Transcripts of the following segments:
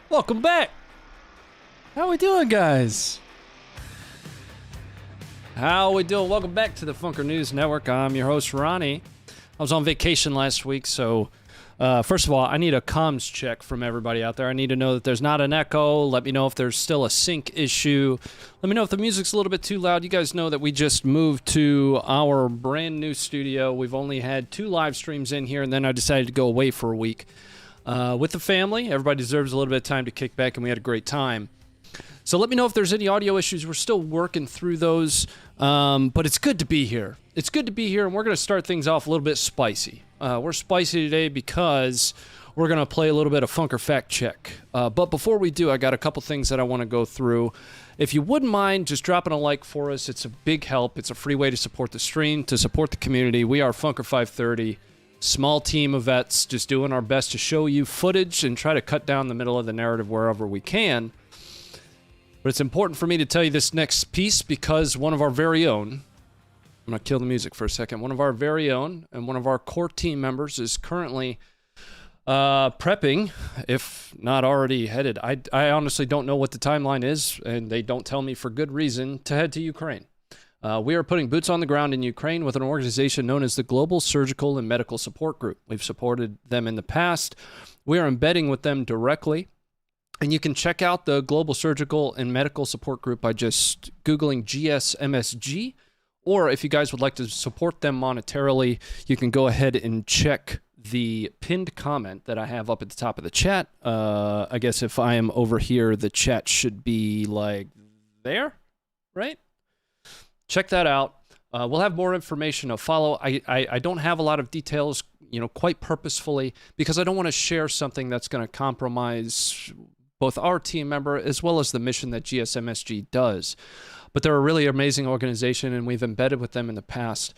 Welcome back. How we doing, guys? How we doing? Welcome back to the Funker News Network. I'm your host, Ronnie. I was on vacation last week, so first of all, I need a comms check from everybody out there. I need to know that there's not an echo. Let me know if there's still a sync issue. Let me know if the music's a little bit too loud. You guys know that we just moved to our brand new studio. We've only had 2 live streams in here, and then I decided to go away for a week. With the family. Everybody deserves a little bit of time to kick back, and we had a great time. So let me know if there's any audio issues. We're still working through those, but it's good to be here. It's good to be here, and we're going to start things off a little bit spicy. We're spicy today because we're going to play a little bit of Funker Fact Check. But before we do, I got a couple things that I want to go through. If you wouldn't mind just dropping a like for us, it's a big help. It's a free way to support the stream, to support the community. We are Funker530. Small team of vets just doing our best to show you footage and try to cut down the middle of the narrative wherever we can. But it's important for me to tell you this next piece because one of our very own, I'm going to kill the music for a second, one of our very own and one of our core team members is currently prepping, if not already headed. I honestly don't know what the timeline is, and they don't tell me for good reason, to head to Ukraine. We are putting boots on the ground in Ukraine with an organization known as the Global Surgical and Medical Support Group. We've supported them in the past. We are embedding with them directly. And you can check out the Global Surgical and Medical Support Group by just Googling GSMSG. Or if you guys would like to support them monetarily, you can go ahead and check the pinned comment that I have up at the top of the chat. I guess if I am over here, the chat should be like there, right? Check that out. We'll have more information to follow. I don't have a lot of details, quite purposefully, because I don't want to share something that's going to compromise both our team member as well as the mission that GSMSG does. But they're a really amazing organization, and we've embedded with them in the past.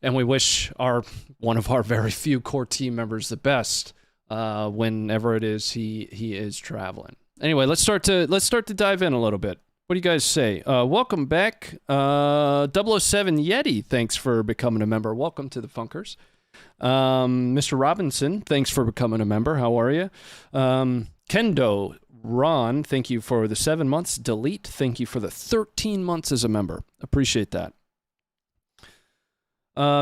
And we wish one of our very few core team members the best whenever it is he is traveling. Anyway, let's start to dive in a little bit. What do you guys say? Welcome back. 007 Yeti, thanks for becoming a member. Welcome to the Funkers. Mr. Robinson, thanks for becoming a member. How are you? Kendo, Ron, thank you for the 7 months. Delete, thank you for the 13 months as a member. Appreciate that.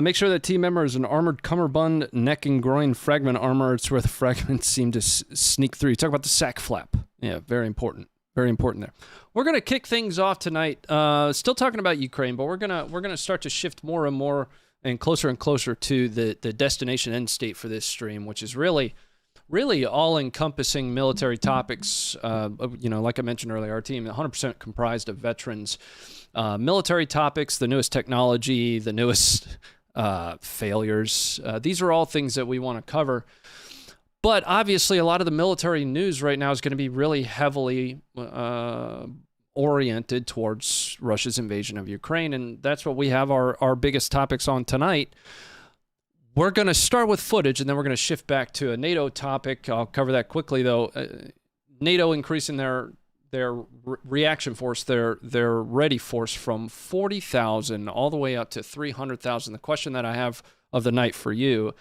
Make sure that team member is an armored cummerbund, neck and groin fragment armor. It's where the fragments seem to sneak through. You talk about the sack flap. Yeah, very important. Very important there. We're going to kick things off tonight. Still talking about Ukraine, but we're gonna start to shift more and more and closer to the destination end state for this stream, which is really all-encompassing military topics. Like I mentioned earlier, our team 100% comprised of veterans. Military topics, the newest technology, the newest failures. These are all things that we want to cover. But obviously, a lot of the military news right now is going to be really heavily oriented towards Russia's invasion of Ukraine, and that's what we have our biggest topics on tonight. We're going to start with footage, and then we're going to shift back to a NATO topic. I'll cover that quickly, though. NATO increasing their reaction force, their ready force from 40,000 all the way up to 300,000. The question that I have of the night for you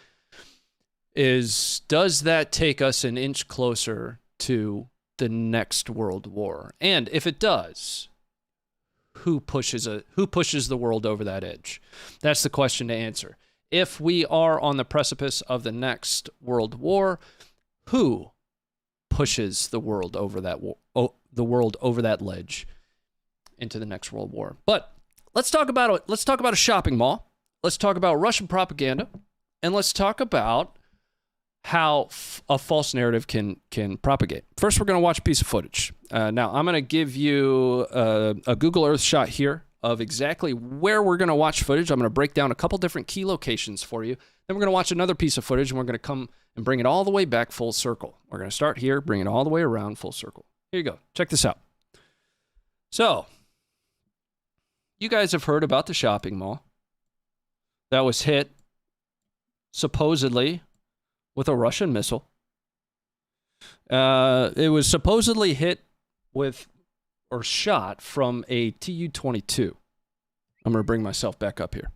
is, does that take us an inch closer to the next world war? And if it does, who pushes the world over that edge? That's the question to answer. If we are on the precipice of the next world war, who pushes the world over that ledge into the next world war? But let's talk about a shopping mall. Let's talk about Russian propaganda, and let's talk about how a false narrative can propagate. First, we're going to watch a piece of footage. Now, I'm going to give you a Google Earth shot here of exactly where we're going to watch footage. I'm going to break down a couple different key locations for you. Then we're going to watch another piece of footage, and we're going to come and bring it all the way back full circle. We're going to start here, bring it all the way around full circle. Here you go. Check this out. So, you guys have heard about the shopping mall that was hit, supposedly, with a Russian missile. It was supposedly hit with or shot from a Tu-22. I'm going to bring myself back up here.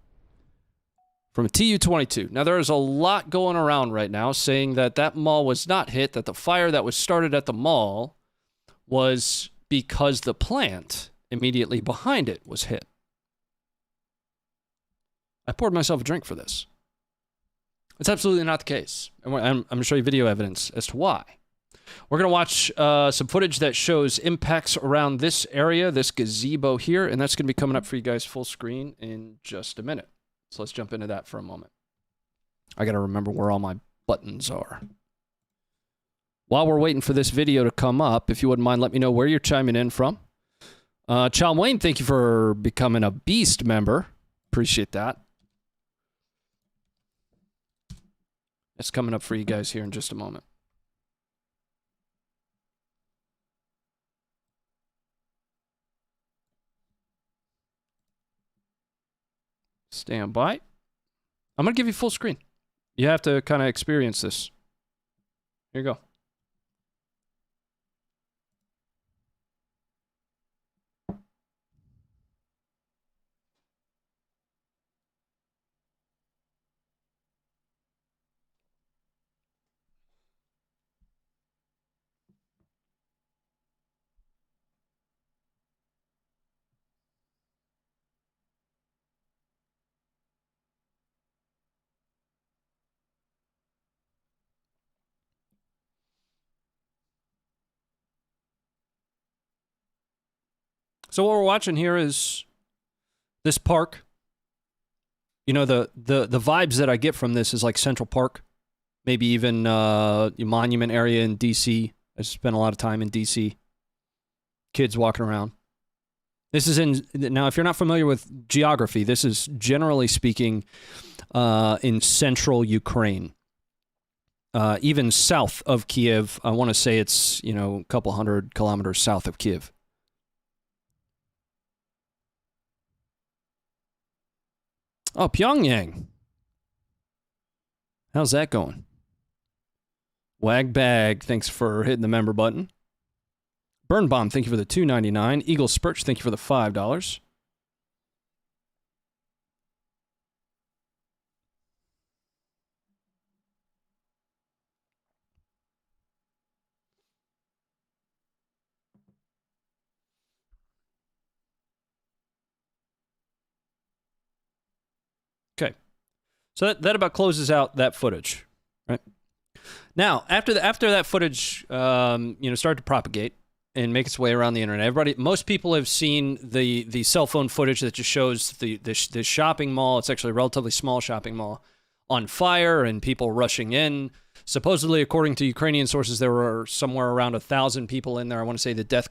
From a Tu-22. Now, there is a lot going around right now saying that that mall was not hit, that the fire that was started at the mall was because the plant immediately behind it was hit. I poured myself a drink for this. It's absolutely not the case. And I'm going to show you video evidence as to why. We're going to watch some footage that shows impacts around this area, this gazebo here, and that's going to be coming up for you guys full screen in just a minute. So let's jump into that for a moment. I got to remember where all my buttons are. While we're waiting for this video to come up, if you wouldn't mind, let me know where you're chiming in from. Chow Wayne, thank you for becoming a Beast member. Appreciate that. It's coming up for you guys here in just a moment. Stand by. I'm going to give you full screen. You have to kind of experience this. Here you go. So what we're watching here is this park. You know, the vibes that I get from this is like Central Park, maybe even Monument area in D.C. I spent a lot of time in D.C. Kids walking around. This is now, if you're not familiar with geography, this is generally speaking in central Ukraine. Even south of Kiev. I want to say it's, a couple 100 kilometers south of Kiev. Oh, Pyongyang. How's that going? Wag Bag, thanks for hitting the member button. Burn Bomb, thank you for the $2.99. Eagle Spurch, thank you for the $5. Okay. So that about closes out that footage, right? Now, after that footage, started to propagate and make its way around the internet. Most people have seen the cell phone footage that just shows the shopping mall. It's actually a relatively small shopping mall on fire and people rushing in. Supposedly, according to Ukrainian sources, there were somewhere around 1,000 people in there. I want to say the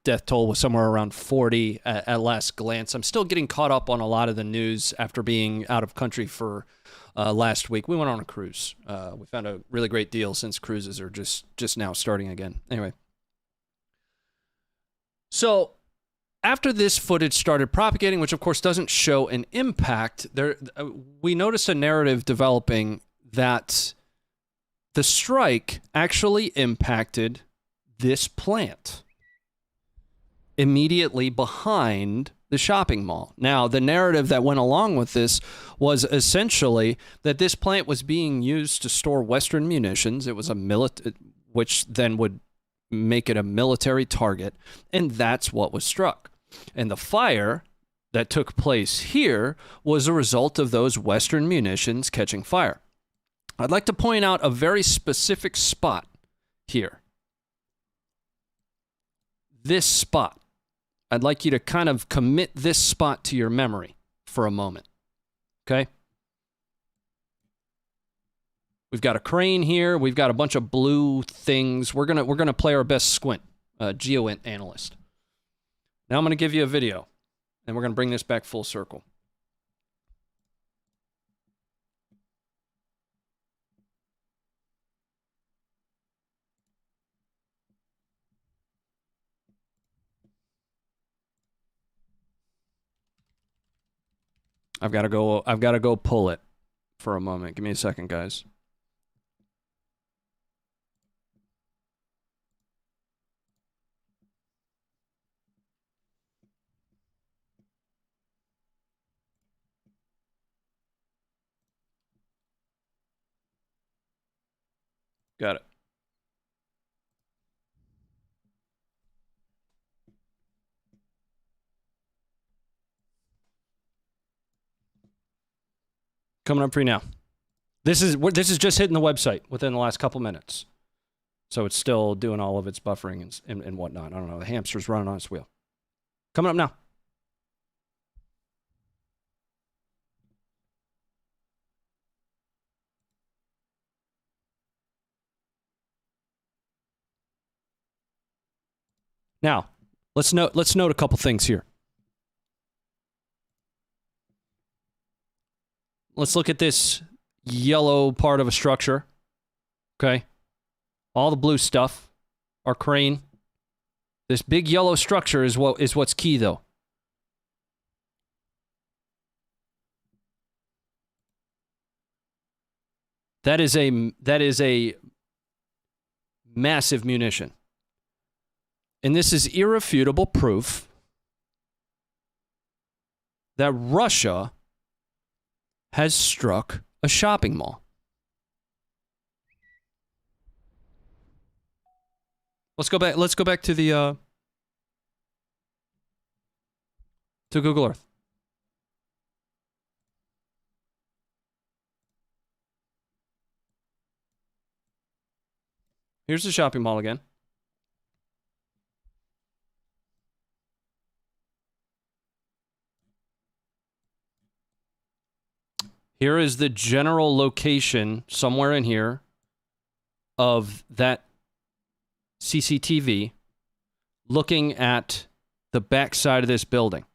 death toll was somewhere around 40 at last glance. I'm still getting caught up on a lot of the news after being out of country for last week. We went on a cruise. We found a really great deal since cruises are just now starting again. Anyway. So after this footage started propagating, which of course doesn't show an impact, we noticed a narrative developing that the strike actually impacted this plant immediately behind the shopping mall. Now, the narrative that went along with this was essentially that this plant was being used to store Western munitions. It was which then would make it a military target, and that's what was struck. And the fire that took place here was a result of those Western munitions catching fire. I'd like to point out a very specific spot here. This spot. I'd like you to kind of commit this spot to your memory for a moment. Okay? We've got a crane here. We've got a bunch of blue things. We're gonna play our best squint, geo analyst. Now I'm gonna give you a video, and we're gonna bring this back full circle. I've got to go pull it for a moment. Give me a second, guys. Got it. Coming up for you now. This is just hitting the website within the last couple minutes. So it's still doing all of its buffering and whatnot. I don't know. The hamster's running on its wheel. Coming up now. Now, let's note a couple things here. Let's look at this yellow part of a structure. Okay. All the blue stuff. Our crane. This big yellow structure is what's key, though. That is a massive munition. And this is irrefutable proof that Russia has struck a shopping mall. Let's go back to the to Google Earth. Here's the shopping mall again. Here is the general location, somewhere in here, of that CCTV looking at the back side of this building.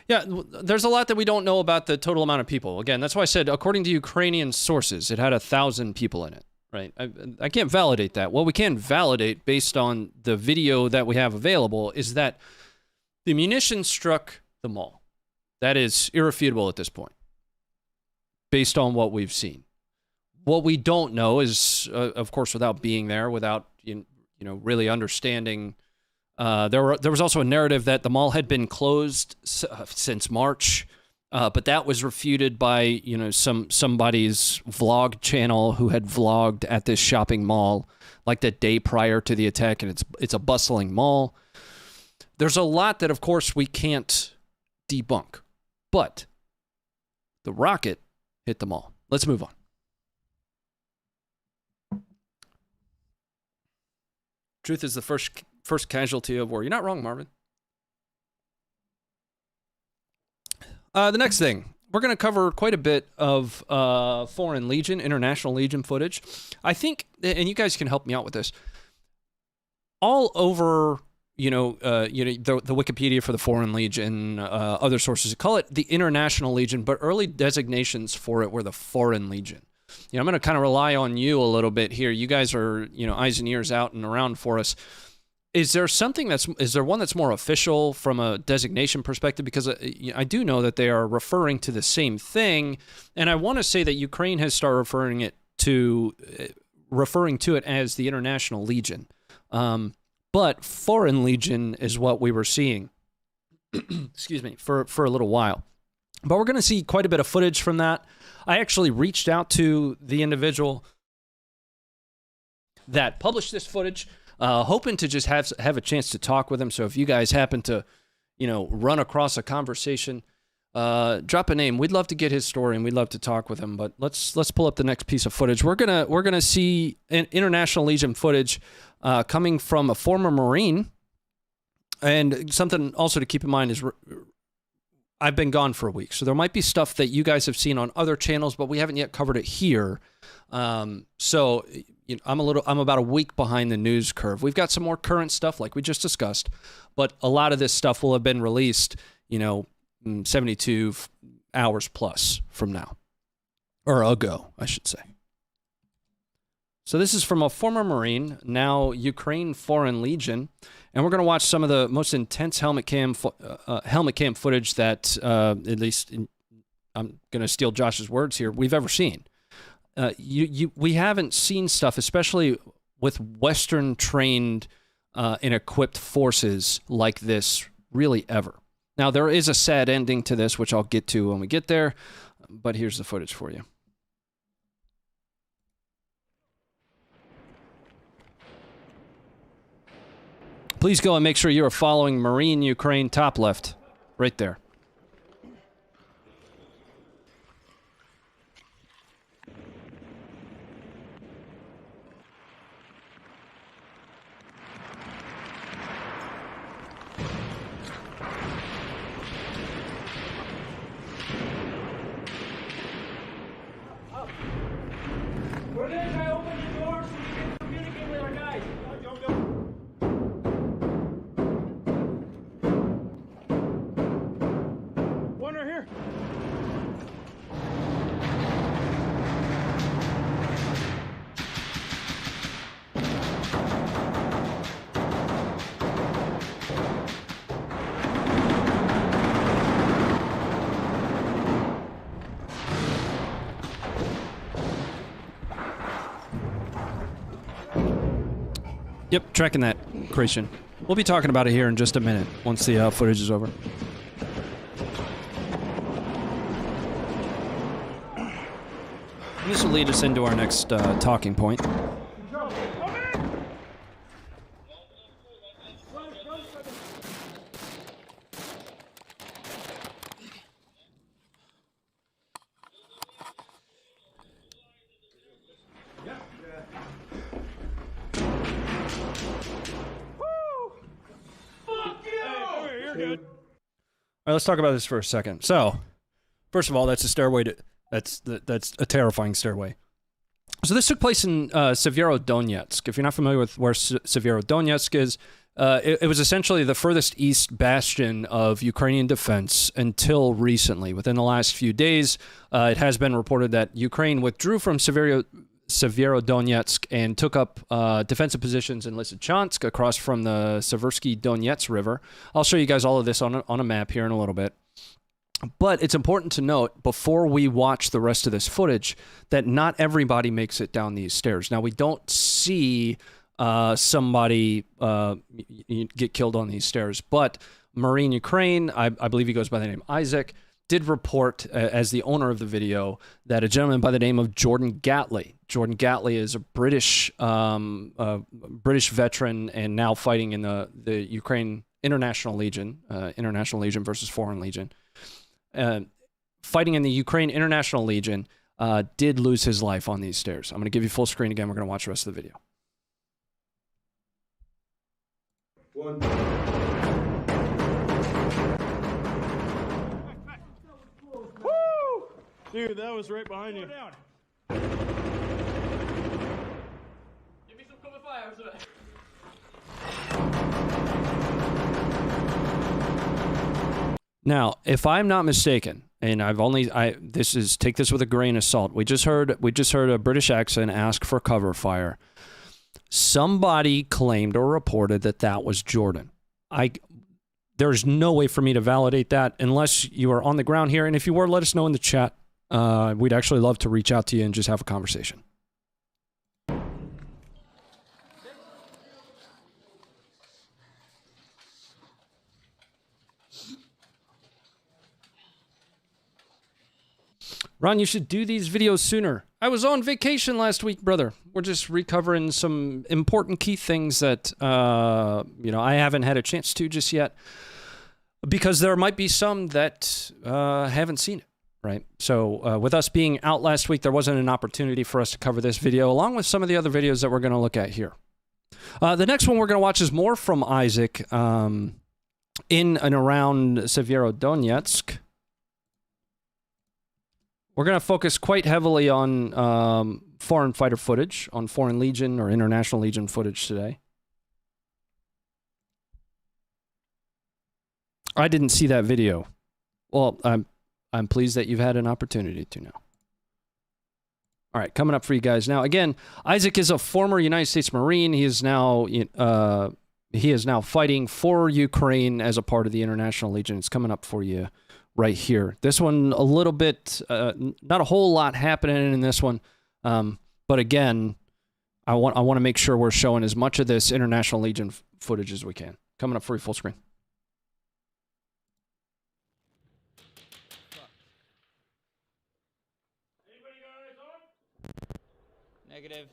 Yeah, there's a lot that we don't know about the total amount of people. Again, that's why I said, according to Ukrainian sources, it had 1,000 people in it. Right. I can't validate that. What we can validate based on the video that we have available is that the munitions struck the mall. That is irrefutable at this point, based on what we've seen. What we don't know is, of course, without being there, without really understanding. There was also a narrative that the mall had been closed since March. But that was refuted by, somebody's vlog channel who had vlogged at this shopping mall like the day prior to the attack, and it's a bustling mall. There's a lot that, of course, we can't debunk, but the rocket hit the mall. Let's move on. Truth is the first casualty of war. You're not wrong, Marvin. The next thing, we're going to cover quite a bit of Foreign Legion, International Legion footage. I think, and you guys can help me out with this, all over, the Wikipedia for the Foreign Legion, other sources call it the International Legion, but early designations for it were the Foreign Legion. I'm going to kind of rely on you a little bit here. You guys are, eyes and ears out and around for us. Is there one that's more official from a designation perspective? Because I do know that they are referring to the same thing, and I want to say that Ukraine has started referring to it as the International Legion. But Foreign Legion is what we were seeing, excuse me, for a little while. But we're going to see quite a bit of footage from that. I actually reached out to the individual that published this footage, hoping to just have a chance to talk with him. So if you guys happen to, run across a conversation, drop a name. We'd love to get his story and we'd love to talk with him. But let's pull up the next piece of footage. We're gonna see an International Legion footage coming from a former Marine. And something also to keep in mind is I've been gone for a week, so there might be stuff that you guys have seen on other channels, but we haven't yet covered it here. So I'm about a week behind the news curve. We've got some more current stuff like we just discussed, but a lot of this stuff will have been released, 72 hours plus from now, or ago, I should say. So this is from a former Marine, now Ukraine Foreign Legion, and we're going to watch some of the most intense helmet cam footage that, at least I'm going to steal Josh's words here, we've ever seen. We haven't seen stuff, especially with Western trained and equipped forces like this, really ever. Now, there is a sad ending to this, which I'll get to when we get there, but here's the footage for you. Please go and make sure you are following Marine Ukraine top left, right there. Yep, tracking that, Christian. We'll be talking about it here in just a minute, once the footage is over. This will lead us into our next talking point. All right, let's talk about this for a second. So, first of all, that's a stairway to that's a terrifying stairway. So this took place in Severodonetsk. If you're not familiar with where Severodonetsk is, it was essentially the furthest east bastion of Ukrainian defense until recently. Within the last few days, it has been reported that Ukraine withdrew from Severodonetsk and took up defensive positions in Lysychansk across from the Seversky Donets River. I'll show you guys all of this on a map here in a little bit. But it's important to note, before we watch the rest of this footage, that not everybody makes it down these stairs. Now, we don't see somebody get killed on these stairs, but Marine Ukraine, I believe he goes by the name Isaac, did report, as the owner of the video, that a gentleman by the name of Jordan Gatley is a British veteran and now fighting in the Ukraine International Legion versus Foreign Legion. Fighting in the Ukraine International Legion, did lose his life on these stairs. I'm going to give you full screen again. We're going to watch the rest of the video. One. Woo! Dude, that was right behind you. Down. Give me some cover fire. Now, if I'm not mistaken, and take this with a grain of salt. We just heard a British accent ask for cover fire. Somebody claimed or reported that was Jordan. There's no way for me to validate that unless you are on the ground here. And if you were, let us know in the chat. We'd actually love to reach out to you and just have a conversation. Ron, you should do these videos sooner. I was on vacation last week, brother. We're just recovering some important key things that, I haven't had a chance to just yet. Because there might be some that haven't seen it, right? So with us being out last week, there wasn't an opportunity for us to cover this video, along with some of the other videos that we're going to look at here. The next one we're going to watch is more from Isaac in and around Severodonetsk. We're going to focus quite heavily on foreign fighter footage, on Foreign Legion or International Legion footage today. I didn't see that video. Well, I'm pleased that you've had an opportunity to now. All right, coming up for you guys now. Again, Isaac is a former United States Marine. He is now fighting for Ukraine as a part of the International Legion. It's coming up for you right here. This one, a little bit, not a whole lot happening in this one. But again, I want to make sure we're showing as much of this International Legion footage as we can. Coming up for you full screen. Anybody got eyes on? Negative.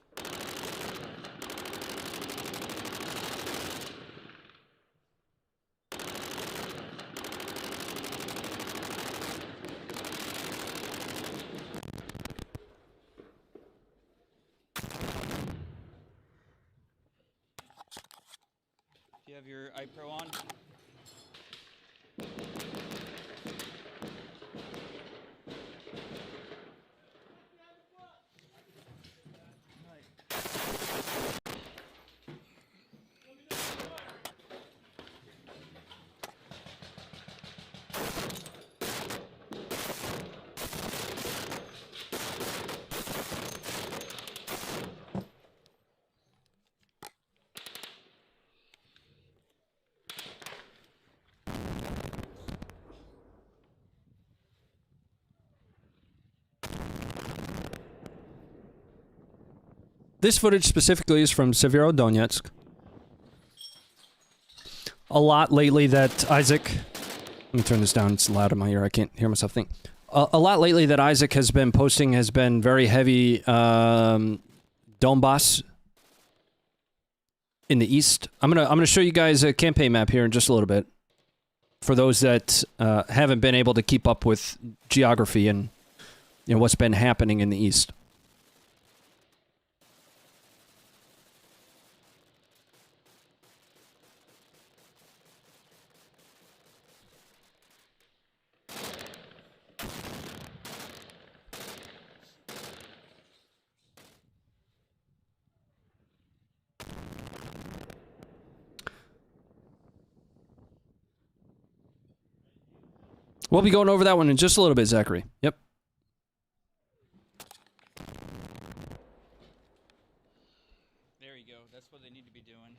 Do you have your iPro on? This footage specifically is from Severodonetsk. A lot lately that Isaac... Let me turn this down. It's loud in my ear. I can't hear myself think. A lot lately that Isaac has been posting has been very heavy Donbass in the east. I'm gonna show you guys a campaign map here in just a little bit. For those that haven't been able to keep up with geography and what's been happening in the east. We'll be going over that one in just a little bit, Zachary. Yep. There you go. That's what they need to be doing.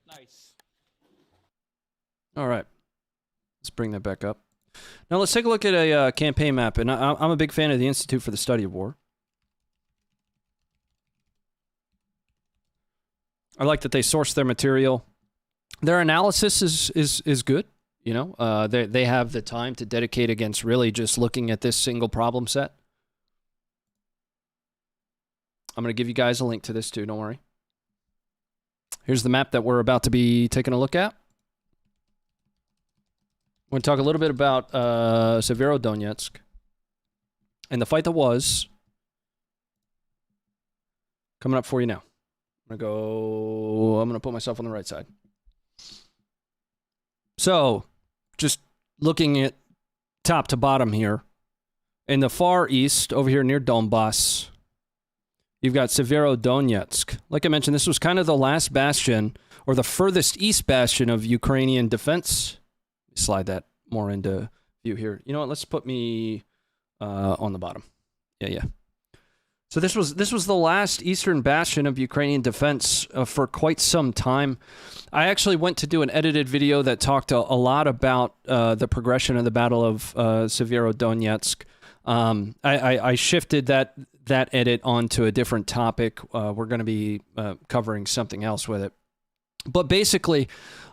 Nice. All right. Let's bring that back up. Now let's take a look at a campaign map. And I'm a big fan of the Institute for the Study of War. I like that they source their material. Their analysis is good. They have the time to dedicate against really just looking at this single problem set. I'm going to give you guys a link to this too, don't worry. Here's the map that we're about to be taking a look at. We're going to talk a little bit about Severodonetsk and the fight that was. Coming up for you now. I'm going to put myself on the right side. So, just looking at top to bottom here. In the far east, over here near Donbass, You've got Severodonetsk. Like I mentioned, this was kind of the last bastion, or the furthest east bastion of Ukrainian defense. Slide that more into view here. You know what? Let's put me on the bottom. Yeah. So this was the last eastern bastion of Ukrainian defense for quite some time. I actually went to do an edited video that talked a lot about the progression of the Battle of Severodonetsk. I shifted that edit onto a different topic. We're going to be covering something else with it. But basically,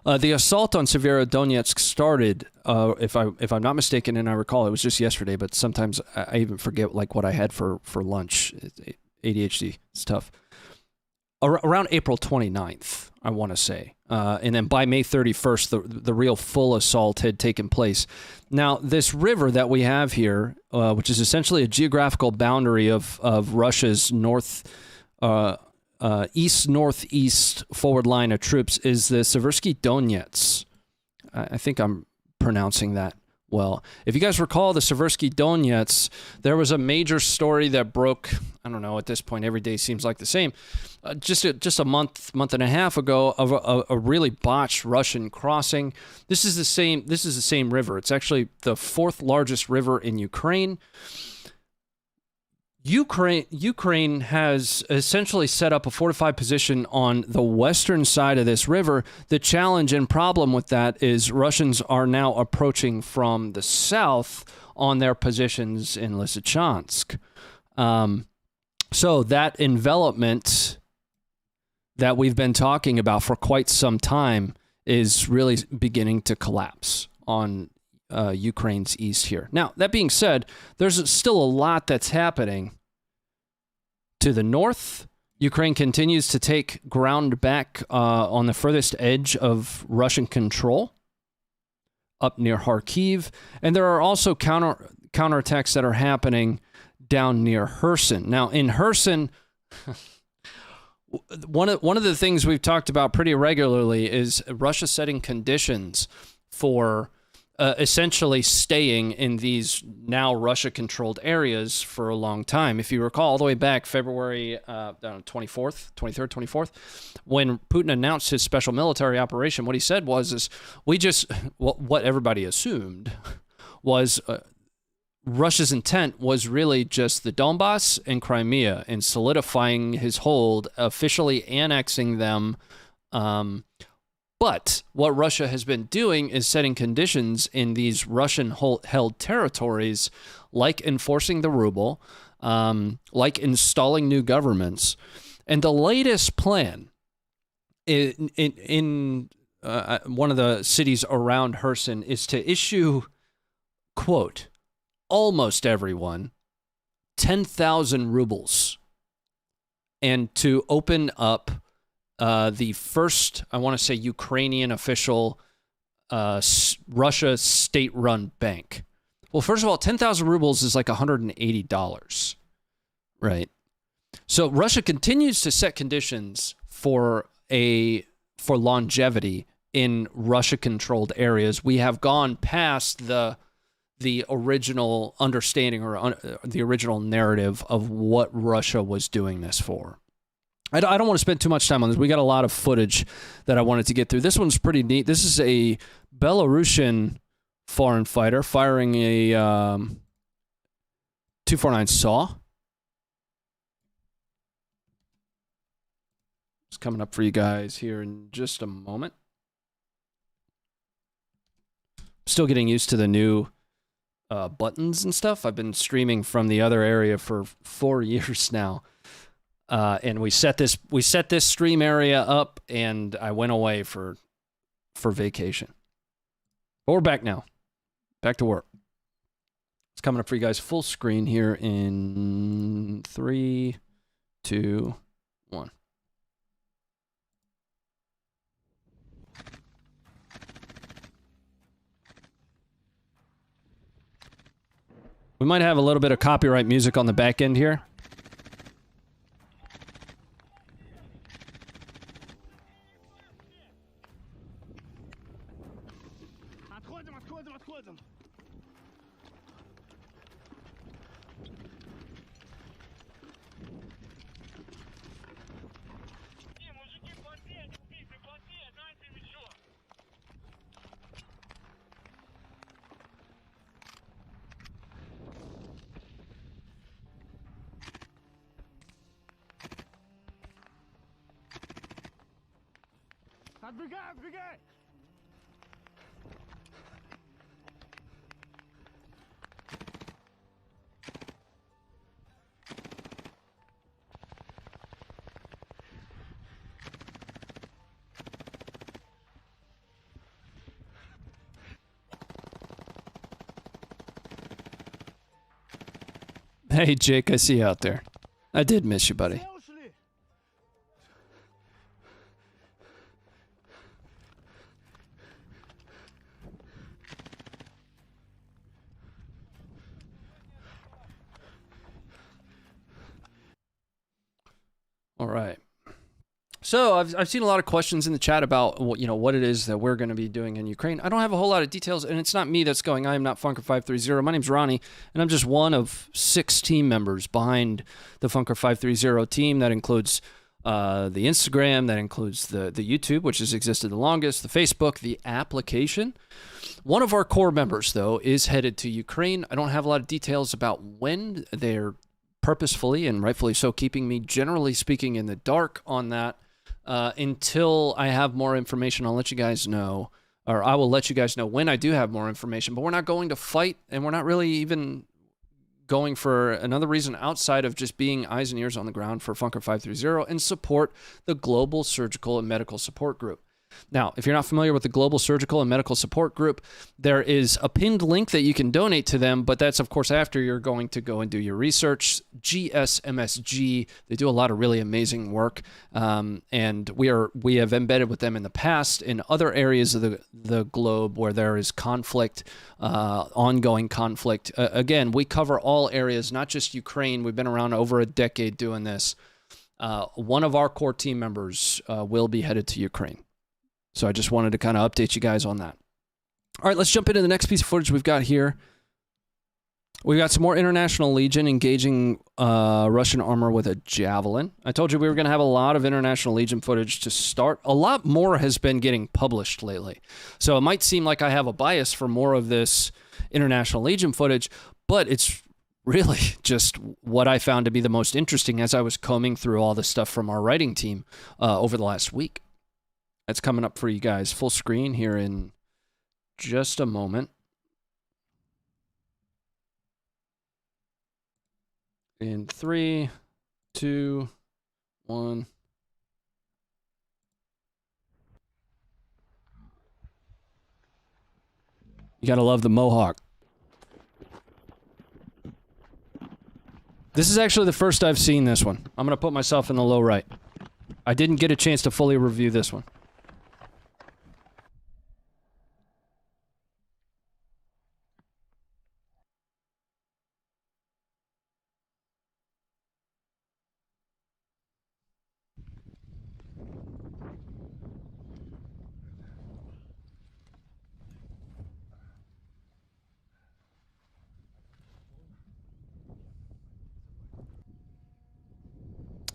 the assault on Severodonetsk started, if I'm not mistaken, and I recall it was just yesterday, but sometimes I even forget like what I had for lunch. ADHD, it's tough. Around April 29th, I want to say. And then by May 31st, the real full assault had taken place. Now, this river that we have here, which is essentially a geographical boundary of Russia's east-northeast forward line of troops, is the Seversky Donets. I think I'm pronouncing that well. If you guys recall the Seversky Donets, there was a major story that broke, I don't know, at this point every day seems like the same, just a month and a half ago, of a really botched Russian crossing. This is the same river. It's actually the fourth largest river in Ukraine. Ukraine has essentially set up a fortified position on the western side of this river. The challenge and problem with that is Russians are now approaching from the south on their positions in Lysychansk. So that envelopment that we've been talking about for quite some time is really beginning to collapse on Ukraine's east here. Now, that being said, there's still a lot that's happening. To the north, Ukraine continues to take ground back on the furthest edge of Russian control, up near Kharkiv, and there are also counterattacks that are happening down near Kherson. Now, in Kherson, one of the things we've talked about pretty regularly is Russia setting conditions for essentially staying in these now Russia-controlled areas for a long time. If you recall, all the way back February 23rd, when Putin announced his special military operation, what he said was what everybody assumed was Russia's intent was really just the Donbass and Crimea and solidifying his hold, officially annexing them. But what Russia has been doing is setting conditions in these Russian-held territories, like enforcing the ruble, like installing new governments. And the latest plan in one of the cities around Kherson is to issue, quote, almost everyone 10,000 rubles, and to open up the first, I want to say, Ukrainian official Russia state-run bank. Well, first of all, 10,000 rubles is like $180, right? So Russia continues to set conditions for longevity in Russia-controlled areas. We have gone past the original understanding or the original narrative of what Russia was doing this for. I don't want to spend too much time on this. We got a lot of footage that I wanted to get through. This one's pretty neat. This is a Belarusian foreign fighter firing a 249 SAW. It's coming up for you guys here in just a moment. Still getting used to the new buttons and stuff. I've been streaming from the other area for 4 years now. And we set this stream area up, and I went away for vacation. But we're back now. Back to work. It's coming up for you guys full screen here in 3, 2, 1. We might have a little bit of copyright music on the back end here. Hey, Jake, I see you out there. I did miss you, buddy. All right. So I've seen a lot of questions in the chat about what it is that we're going to be doing in Ukraine. I don't have a whole lot of details, and it's not me that's going. I am not Funker530. My name's Ronnie, and I'm just one of 6 team members behind the Funker530 team. That includes the Instagram, that includes the YouTube, which has existed the longest, the Facebook, the application. One of our core members, though, is headed to Ukraine. I don't have a lot of details about when. They're purposefully and rightfully so keeping me, generally speaking, in the dark on that. Until I have more information, I'll let you guys know, or I will let you guys know when I do have more information. But we're not going to fight, and we're not really even going for another reason outside of just being eyes and ears on the ground for Funker530 and support the Global Surgical and Medical Support Group. Now, if you're not familiar with the Global Surgical and Medical Support Group, there is a pinned link that you can donate to them, but that's, of course, after you're going to go and do your research. GSMSG, they do a lot of really amazing work, and we have embedded with them in the past in other areas of the globe where there is conflict, ongoing conflict. Again, we cover all areas, not just Ukraine. We've been around over a decade doing this. One of our core team members will be headed to Ukraine. So I just wanted to kind of update you guys on that. All right, let's jump into the next piece of footage we've got here. We've got some more International Legion engaging Russian armor with a javelin. I told you we were going to have a lot of International Legion footage to start. A lot more has been getting published lately. So it might seem like I have a bias for more of this International Legion footage, but it's really just what I found to be the most interesting as I was combing through all the stuff from our writing team over the last week. That's coming up for you guys full screen here in just a moment. In 3, 2, 1. You gotta love the Mohawk. This is actually the first I've seen this one. I'm gonna put myself in the low right. I didn't get a chance to fully review this one.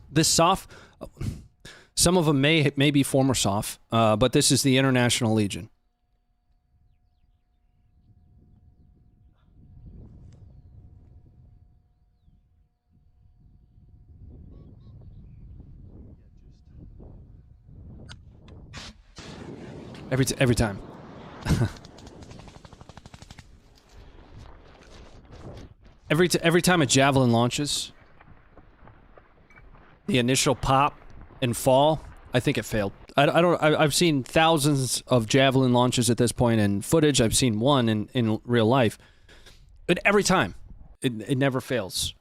This SOF, some of them may be former SOF, but this is the International Legion. Every time. every time a javelin launches, the initial pop and fall, I think it failed. I've seen thousands of javelin launches at this point in footage. I've seen one in real life. But every time, it never fails.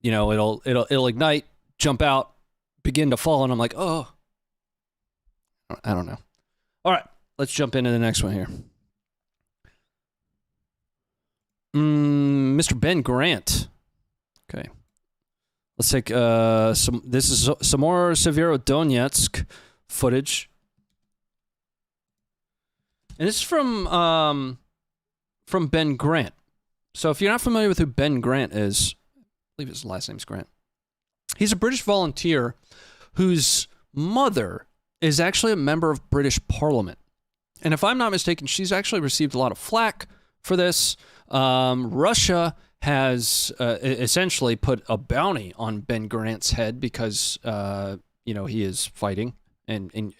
You know, it'll ignite, jump out, begin to fall, and I'm like, oh. I don't know. All right, let's jump into the next one here. Mr. Ben Grant. Okay. Let's take this is some more Severodonetsk footage. And it's from Ben Grant. So if you're not familiar with who Ben Grant is, I believe his last name's Grant. He's a British volunteer whose mother is actually a member of British Parliament. And if I'm not mistaken, she's actually received a lot of flack for this. Russia has essentially put a bounty on Ben Grant's head because, he is fighting and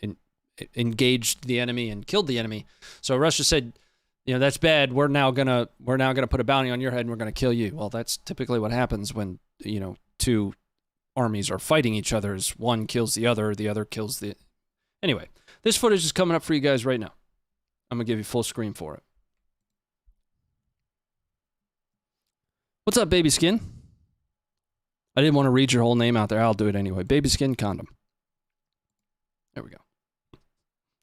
engaged the enemy and killed the enemy. So Russia said, that's bad. We're now gonna put a bounty on your head and we're gonna kill you. Well, that's typically what happens when two armies are fighting each other. Is one kills the other kills the. Anyway, this footage is coming up for you guys right now. I'm gonna give you full screen for it. What's up, Baby Skin? I didn't want to read your whole name out there. I'll do it anyway. Baby Skin Condom. There we go.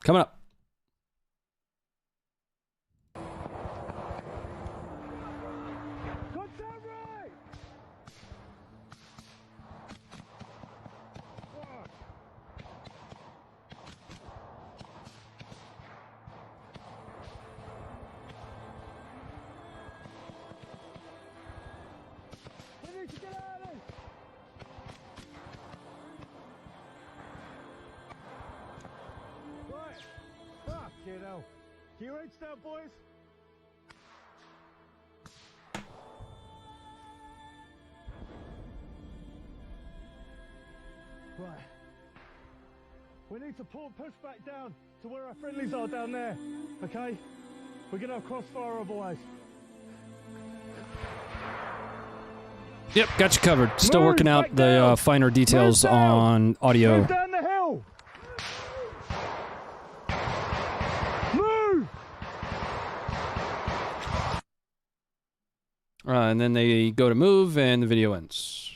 Coming up. Can you reach that, boys? Right. We need to push back down to where our friendlies are down there, okay? We're gonna have crossfire otherwise. Yep, got you covered. Still working out the finer details on audio. Move down the hill! Move! And then they go to move, and the video ends.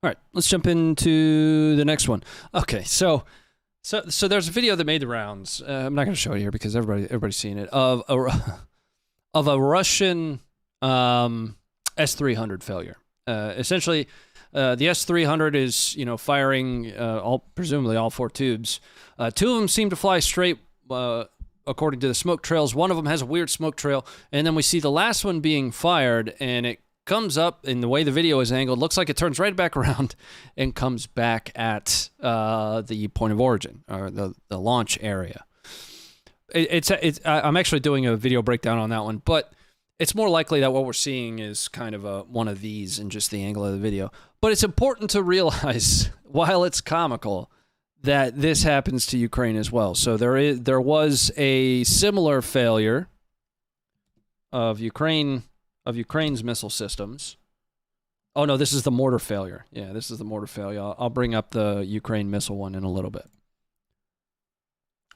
All right, let's jump into the next one. Okay, so there's a video that made the rounds. I'm not going to show it here because everybody's seen it of a Russian S-300 failure. Essentially, the S-300 is firing presumably all four tubes. Two of them seem to fly straight. According to the smoke trails, one of them has a weird smoke trail, and then we see the last one being fired, and it comes up, and the way the video is angled, looks like it turns right back around and comes back at the point of origin, or the launch area. I'm actually doing a video breakdown on that one, but it's more likely that what we're seeing is kind of one of these in just the angle of the video. But it's important to realize, while it's comical, that this happens to Ukraine as well. So there was a similar failure of Ukraine's missile systems. Oh no, this is the mortar failure. Yeah, this is the mortar failure. I'll bring up the Ukraine missile one in a little bit.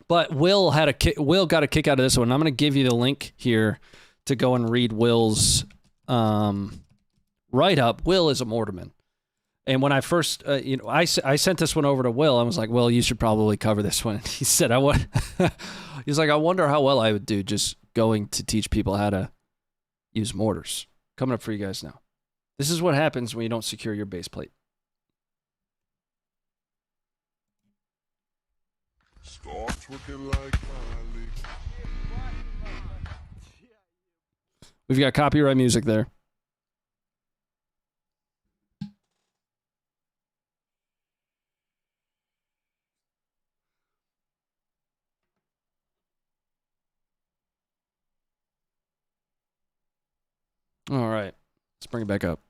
But Will got a kick out of this one. I'm going to give you the link here to go and read Will's write-up. Will is a mortarman. And when I first, I sent this one over to Will. I was like, Will, you should probably cover this one. And he said, he's like, I wonder how well I would do just going to teach people how to use mortars. Coming up for you guys now. This is what happens when you don't secure your base plate. Start looking like We've got copyright music there. All right, let's bring it back up.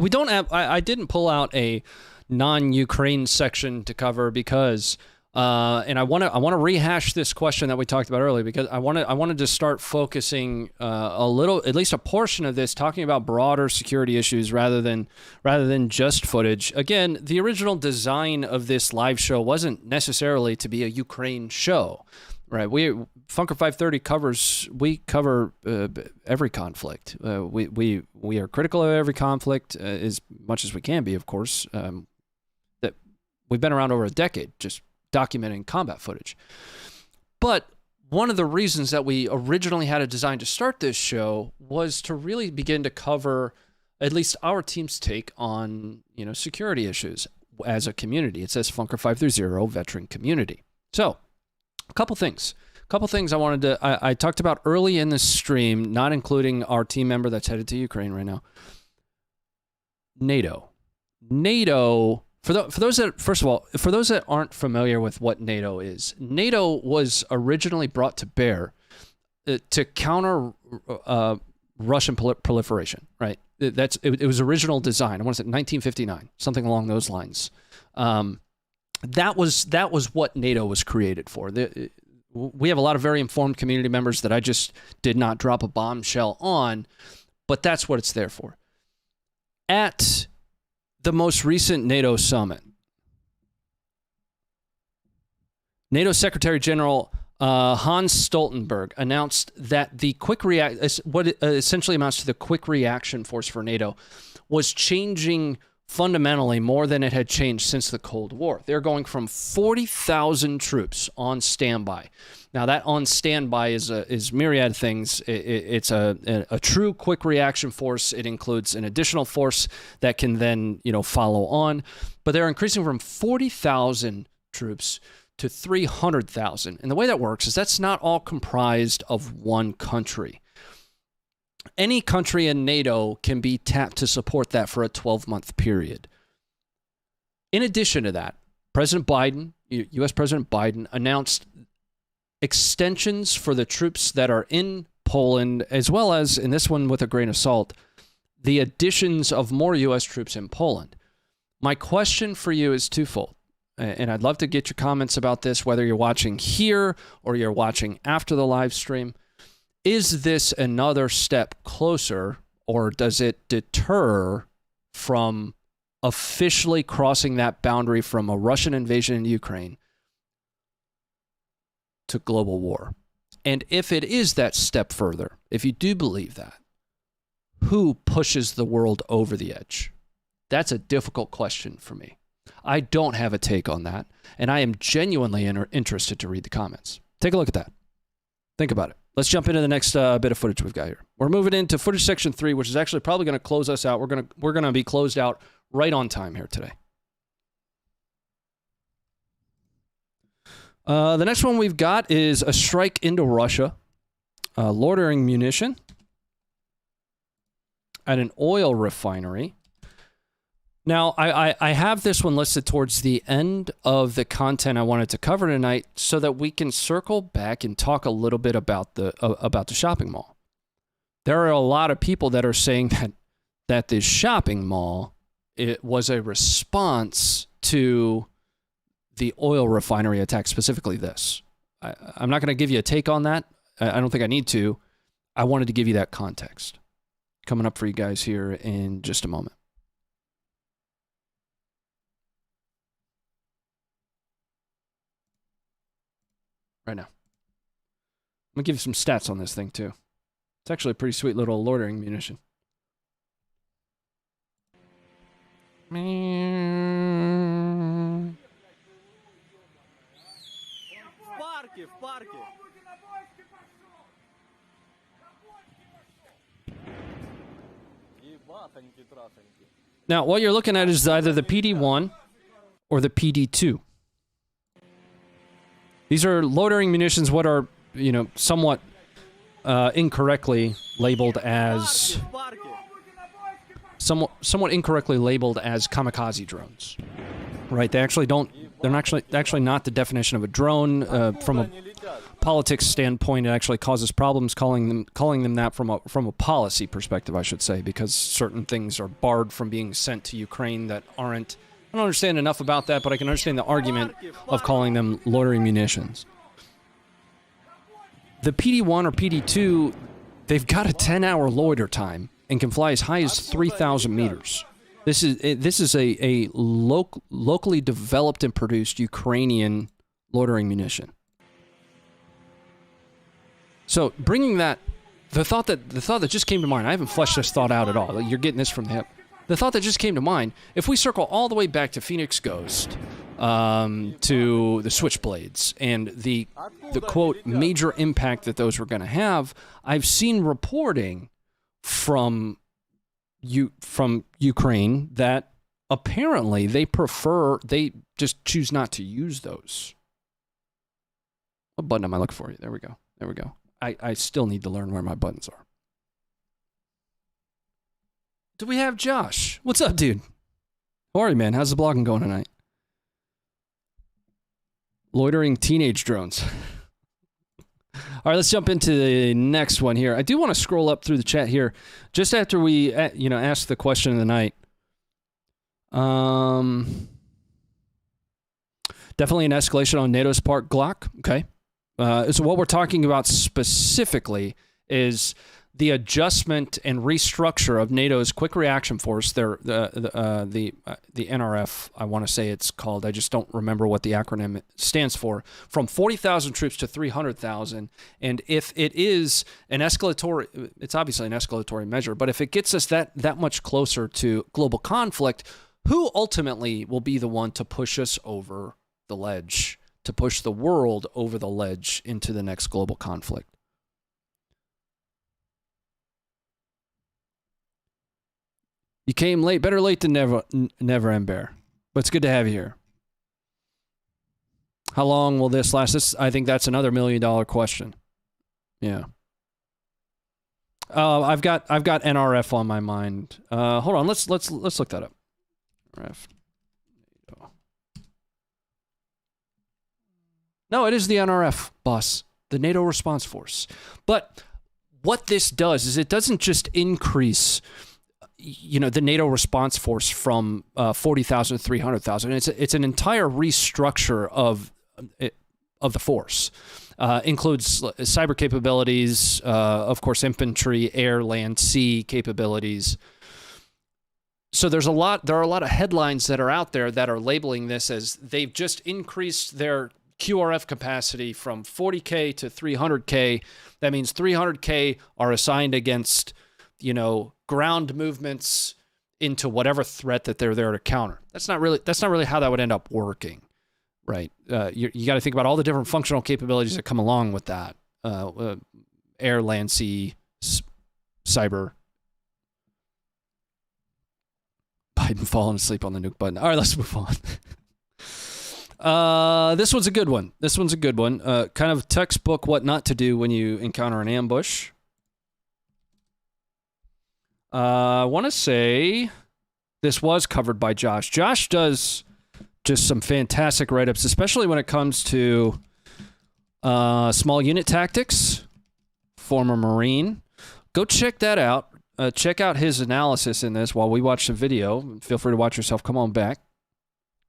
We don't have. I didn't pull out a non-Ukraine section to cover because, and I want to rehash this question that we talked about earlier because I wanted to start focusing a little, at least a portion of this, talking about broader security issues rather than just footage. Again, the original design of this live show wasn't necessarily to be a Ukraine show. Right, Funker530 we cover every conflict. We are critical of every conflict as much as we can be, of course. That we've been around over a decade, just documenting combat footage. But one of the reasons that we originally had a design to start this show was to really begin to cover at least our team's take on security issues as a community. It says Funker530 veteran community. So. A couple things I wanted to, I talked about early in the stream, not including our team member that's headed to Ukraine right now. NATO, for those that, first of all, for those that aren't familiar with what NATO is, NATO was originally brought to bear to counter Russian proliferation, right? it was original design. I want to say 1959, something along those lines. That was what NATO was created for. We have a lot of very informed community members that I just did not drop a bombshell on, but that's what it's there for. At the most recent NATO summit, NATO Secretary-General Jans Stoltenberg announced that the what essentially amounts to the quick reaction force for NATO was changing fundamentally more than it had changed since the Cold War. They're going from 40,000 troops on standby. Now, that on standby is myriad things. It's a true quick reaction force. It includes an additional force that can then follow on. But they're increasing from 40,000 troops to 300,000. And the way that works is that's not all comprised of one country. Any country in NATO can be tapped to support that for a 12-month period. In addition to that, President Biden, U.S. President Biden, announced extensions for the troops that are in Poland, as well as, in this one with a grain of salt, the additions of more U.S. troops in Poland. My question for you is twofold, and I'd love to get your comments about this, whether you're watching here or you're watching after the live stream. Is this another step closer, or does it deter from officially crossing that boundary from a Russian invasion in Ukraine to global war? And if it is that step further, if you do believe that, who pushes the world over the edge? That's a difficult question for me. I don't have a take on that, and I am genuinely interested to read the comments. Take a look at that. Think about it. Let's jump into the next bit of footage we've got here. We're moving into footage section 3, which is actually probably going to close us out. We're gonna be closed out right on time here today. The next one we've got is a strike into Russia, loitering munition at an oil refinery. Now, I have this one listed towards the end of the content I wanted to cover tonight so that we can circle back and talk a little bit about the shopping mall. There are a lot of people that are saying that this shopping mall, it was a response to the oil refinery attack, specifically this. I'm not going to give you a take on that. I don't think I need to. I wanted to give you that context. Coming up for you guys here in just a moment. Right now. I'm going to give you some stats on this thing, too. It's actually a pretty sweet little loitering munition. Now, what you're looking at is either the PD-1 or the PD-2. These are loitering munitions, what are, somewhat incorrectly labeled as somewhat incorrectly labeled as kamikaze drones. Right? They're actually not the definition of a drone. From a politics standpoint, it actually causes problems calling them that from a policy perspective, I should say, because certain things are barred from being sent to Ukraine that aren't. I don't understand enough about that, but I can understand the argument of calling them loitering munitions. The PD-1 or PD-2, they've got a 10-hour loiter time and can fly as high as 3,000 meters. This is a locally developed and produced Ukrainian loitering munition. So bringing that, the thought that just came to mind, I haven't fleshed this thought out at all. You're getting this from the hip. The thought that just came to mind, if we circle all the way back to Phoenix Ghost, to the Switchblades, and the quote, major impact that those were going to have, I've seen reporting from Ukraine that apparently they just choose not to use those. What button am I looking for? There we go. I still need to learn where my buttons are. Do we have Josh? What's up, dude? How are you, man? How's the blogging going tonight? Loitering teenage drones. All right, let's jump into the next one here. I do want to scroll up through the chat here just after we, ask the question of the night. Definitely an escalation on NATO's part, Glock. Okay. So what we're talking about specifically is the adjustment and restructure of NATO's Quick Reaction Force, the NRF, I want to say it's called. I just don't remember what the acronym stands for, from 40,000 troops to 300,000. And if it is an escalatory, it's obviously an escalatory measure, but if it gets us that much closer to global conflict, who ultimately will be the one to push us over the ledge, to push the world over the ledge into the next global conflict? You came late. Better late than never, Ember. But it's good to have you here. How long will this last? I think that's another $1 million question. Yeah. I've got NRF on my mind. Hold on. Let's look that up. NRF. No, it is the NRF, boss. The NATO Response Force. But what this does is it doesn't just increase the NATO response force from 40,000 to 300,000. It's an entire restructure of the force. Includes cyber capabilities, of course, infantry, air, land, sea capabilities. So there are a lot of headlines that are out there that are labeling this as they've just increased their QRF capacity from 40K to 300K. That means 300K are assigned against ground movements into whatever threat that they're there to counter. That's not really how that would end up working, right? You got to think about all the different functional capabilities that come along with that. Air, land, sea, cyber. Biden falling asleep on the nuke button. All right, let's move on. This one's a good one. Kind of textbook what not to do when you encounter an ambush. I want to say this was covered by Josh. Josh does just some fantastic write-ups, especially when it comes to small unit tactics, former Marine. Go check that out. Check out his analysis in this while we watch the video. Feel free to watch yourself. Come on back.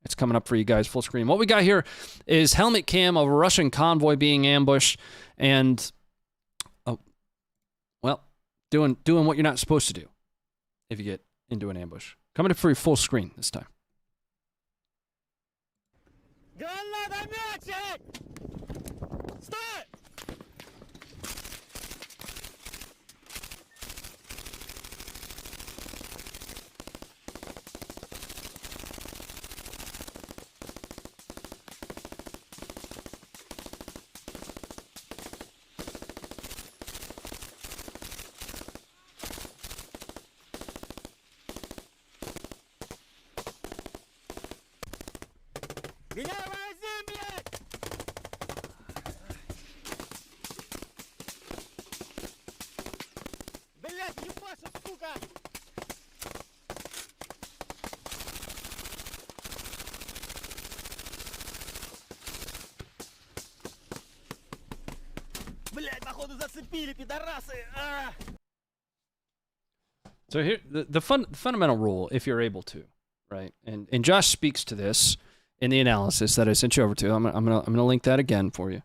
It's coming up for you guys full screen. What we got here is helmet cam of a Russian convoy being ambushed and, doing what you're not supposed to do if you get into an ambush. Coming up for you full screen this time. Start! So here, the fundamental rule, if you're able to, right? And Josh speaks to this in the analysis that I sent you over to. I'm gonna link that again for you.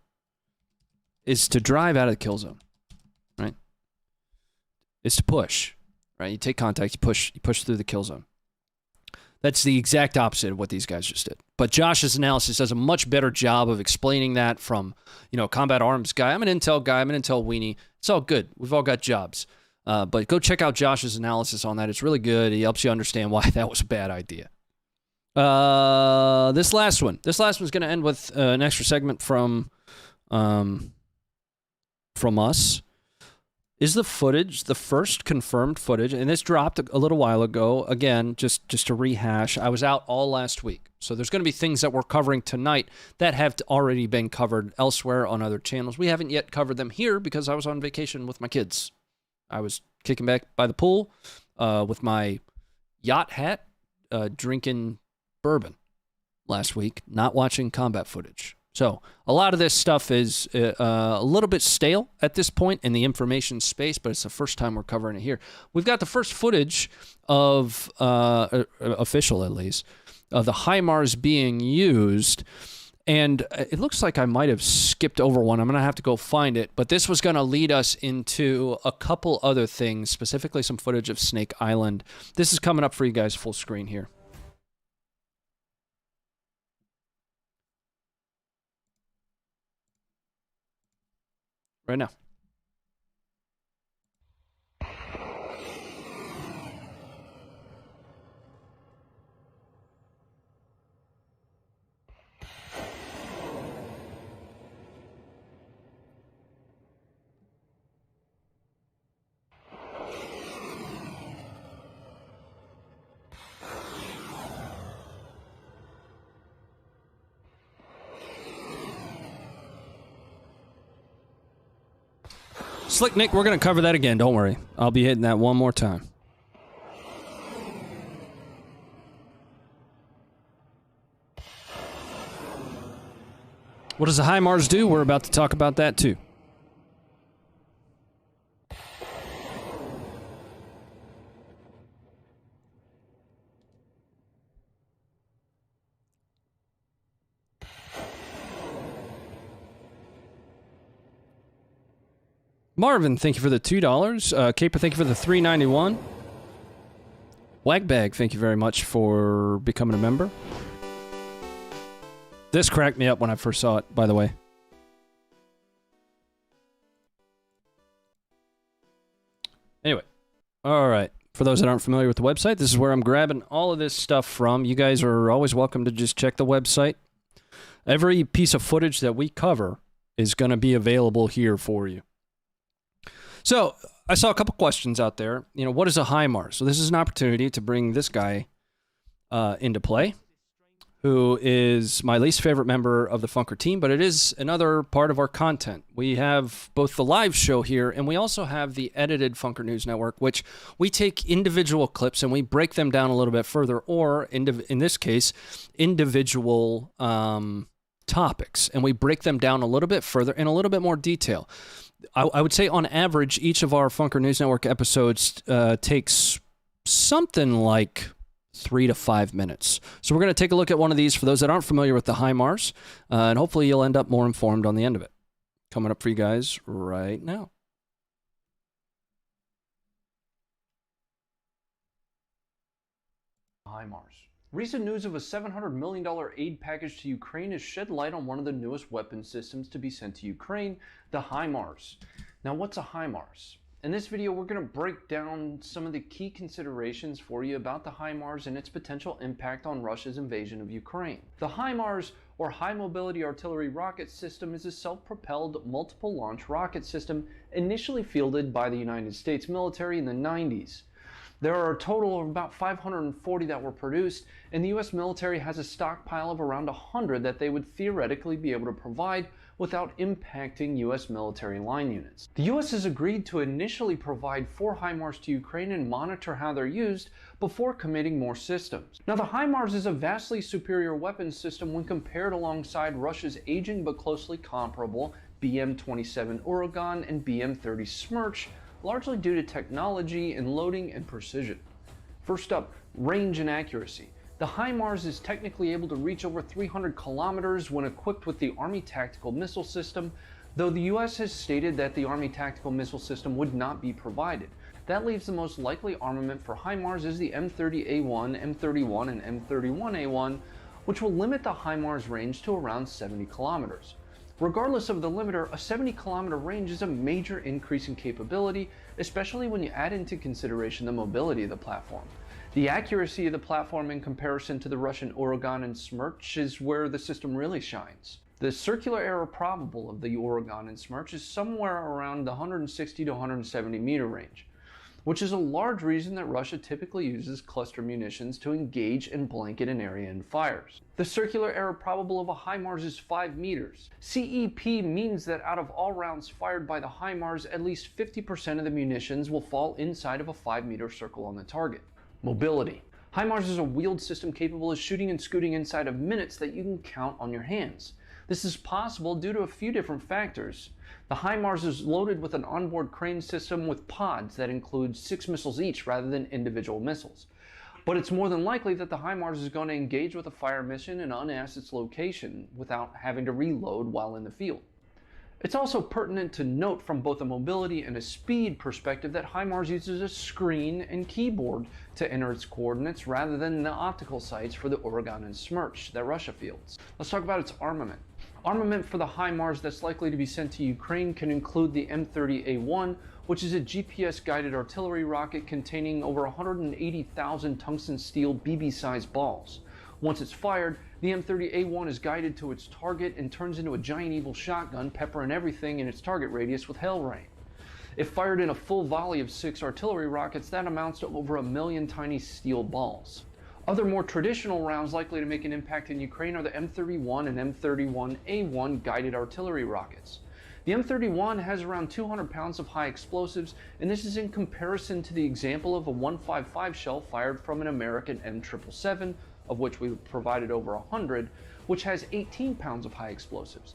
Is to drive out of the kill zone, right? Is to push, right? You take contact, you push through the kill zone. That's the exact opposite of what these guys just did. But Josh's analysis does a much better job of explaining that from, combat arms guy. I'm an intel guy. I'm an intel weenie. It's all good. We've all got jobs. But go check out Josh's analysis on that. It's really good. He helps you understand why that was a bad idea. This last one's going to end with an extra segment from us. Is the footage the first confirmed footage? And this dropped a little while ago. Again, just to rehash, I was out all last week. So there's going to be things that we're covering tonight that have already been covered elsewhere on other channels. We haven't yet covered them here because I was on vacation with my kids. I was kicking back by the pool with my yacht hat, drinking bourbon last week, not watching combat footage. So a lot of this stuff is a little bit stale at this point in the information space, but it's the first time we're covering it here. We've got the first footage of, official at least, of the HIMARS being used. And it looks like I might have skipped over one. I'm going to have to go find it. But this was going to lead us into a couple other things, specifically some footage of Snake Island. This is coming up for you guys full screen here. Right now. Slick Nick, we're going to cover that again. Don't worry. I'll be hitting that one more time. What does the HIMARS do? We're about to talk about that too. Marvin, thank you for the $2. Caper, thank you for the $3.91. Wagbag, thank you very much for becoming a member. This cracked me up when I first saw it, by the way. Anyway, all right. For those that aren't familiar with the website, this is where I'm grabbing all of this stuff from. You guys are always welcome to just check the website. Every piece of footage that we cover is going to be available here for you. So I saw a couple questions out there. You know, what is a HIMARS? So this is an opportunity to bring this guy into play, who is my least favorite member of the Funker team, but it is another part of our content. We have both the live show here, and we also have the edited Funker News Network, which we take individual clips and we break them down a little bit further, or in this case, individual topics, and we break them down a little bit further in a little bit more detail. I would say on average, each of our Funker News Network episodes takes something like 3 to 5 minutes. So we're going to take a look at one of these for those that aren't familiar with the HIMARS, and hopefully you'll end up more informed on the end of it. Coming up for you guys right now. HIMARS. Recent news of a $700 million aid package to Ukraine has shed light on one of the newest weapon systems to be sent to Ukraine, the HIMARS. Now, what's a HIMARS? In this video, we're going to break down some of the key considerations for you about the HIMARS and its potential impact on Russia's invasion of Ukraine. The HIMARS, or High Mobility Artillery Rocket System, is a self-propelled multiple launch rocket system initially fielded by the United States military in the 90s. There are a total of about 540 that were produced, and the US military has a stockpile of around 100 that they would theoretically be able to provide without impacting US military line units. The US has agreed to initially provide 4 HIMARS to Ukraine and monitor how they're used before committing more systems. Now, the HIMARS is a vastly superior weapons system when compared alongside Russia's aging but closely comparable BM-27 Uragan and BM-30 Smerch, largely due to technology and loading and precision. First up, range and accuracy. The HIMARS is technically able to reach over 300 kilometers when equipped with the Army Tactical Missile System, though the US has stated that the Army Tactical Missile System would not be provided. That leaves the most likely armament for HIMARS as the M30A1, M31, and M31A1, which will limit the HIMARS range to around 70 kilometers. Regardless of the limiter, a 70-kilometer range is a major increase in capability, especially when you add into consideration the mobility of the platform. The accuracy of the platform in comparison to the Russian Uragan and Smerch is where the system really shines. The circular error probable of the Uragan and Smerch is somewhere around the 160 to 170 meter range, which is a large reason that Russia typically uses cluster munitions to engage and blanket an area in fires. The circular error probable of a HIMARS is 5 meters. CEP means that out of all rounds fired by the HIMARS, at least 50% of the munitions will fall inside of a 5-meter circle on the target. Mobility. HIMARS is a wheeled system capable of shooting and scooting inside of minutes that you can count on your hands. This is possible due to a few different factors. The HIMARS is loaded with an onboard crane system with pods that include 6 missiles each rather than individual missiles. But it's more than likely that the HIMARS is going to engage with a fire mission and unask its location without having to reload while in the field. It's also pertinent to note from both a mobility and a speed perspective that HIMARS uses a screen and keyboard to enter its coordinates rather than the optical sights for the Oregon and Smerch that Russia fields. Let's talk about its armament. Armament for the HIMARS that's likely to be sent to Ukraine can include the M30A1, which is a GPS-guided artillery rocket containing over 180,000 tungsten steel BB-sized balls. Once it's fired, the M30A1 is guided to its target and turns into a giant evil shotgun, peppering everything in its target radius with hell rain. If fired in a full volley of 6 artillery rockets, that amounts to over 1 million tiny steel balls. Other more traditional rounds likely to make an impact in Ukraine are the M31 and M31A1 guided artillery rockets. The M31 has around 200 pounds of high explosives, and this is in comparison to the example of a 155 shell fired from an American M777, of which we provided over 100, which has 18 pounds of high explosives.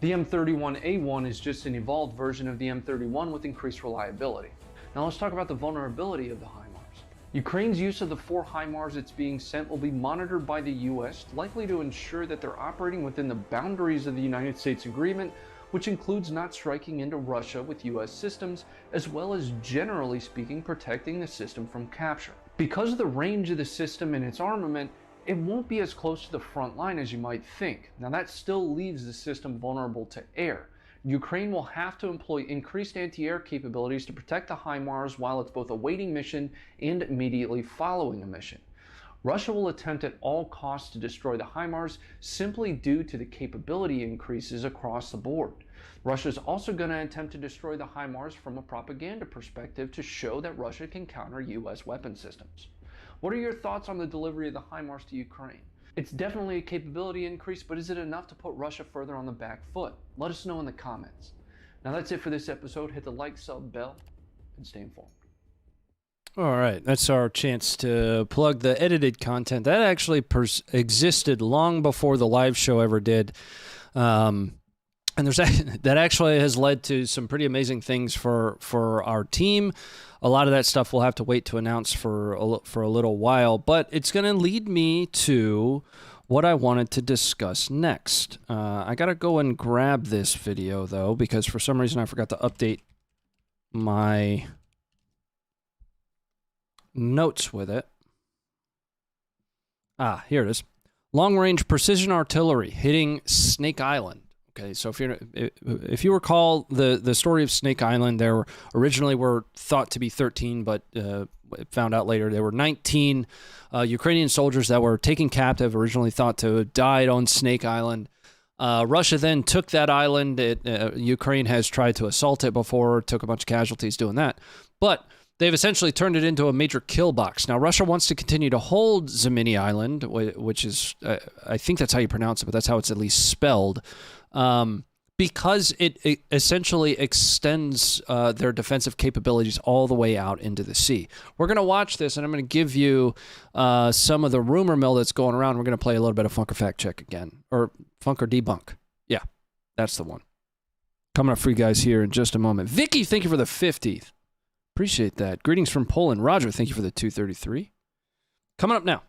The M31A1 is just an evolved version of the M31 with increased reliability. Now let's talk about the vulnerability of the HIMARS. Ukraine's use of the 4 HIMARS it's being sent will be monitored by the US, likely to ensure that they're operating within the boundaries of the United States agreement, which includes not striking into Russia with US systems, as well as generally speaking protecting the system from capture. Because of the range of the system and its armament, it won't be as close to the front line as you might think. Now that still leaves the system vulnerable to air. Ukraine will have to employ increased anti-air capabilities to protect the HIMARS while it's both awaiting mission and immediately following a mission. Russia will attempt at all costs to destroy the HIMARS simply due to the capability increases across the board. Russia is also going to attempt to destroy the HIMARS from a propaganda perspective to show that Russia can counter US weapon systems. What are your thoughts on the delivery of the HIMARS to Ukraine? It's definitely a capability increase, but is it enough to put Russia further on the back foot? Let us know in the comments. Now that's it for this episode. Hit the like, sub, bell, and stay informed. All right, that's our chance to plug the edited content. That actually existed long before the live show ever did. And that actually has led to some pretty amazing things for our team. A lot of that stuff we'll have to wait to announce for a little while, but it's going to lead me to what I wanted to discuss next. I got to go and grab this video, though, because for some reason I forgot to update my notes with it. Here it is. Long-range precision artillery hitting Snake Island. Okay, so if you recall the story of Snake Island, there originally were thought to be 13, but found out later there were 19 Ukrainian soldiers that were taken captive, originally thought to have died on Snake Island. Russia then took that island. Ukraine has tried to assault it before, took a bunch of casualties doing that. But they've essentially turned it into a major kill box. Now, Russia wants to continue to hold Zamini Island, which is, I think that's how you pronounce it, but that's how it's at least spelled. Because it essentially extends their defensive capabilities all the way out into the sea. We're going to watch this, and I'm going to give you some of the rumor mill that's going around. We're going to play a little bit of Funker Fact Check again, or Funker Debunk. Yeah, that's the one. Coming up for you guys here in just a moment. Vicky, thank you for the 50th. Appreciate that. Greetings from Poland. Roger, thank you for the 233. Coming up now.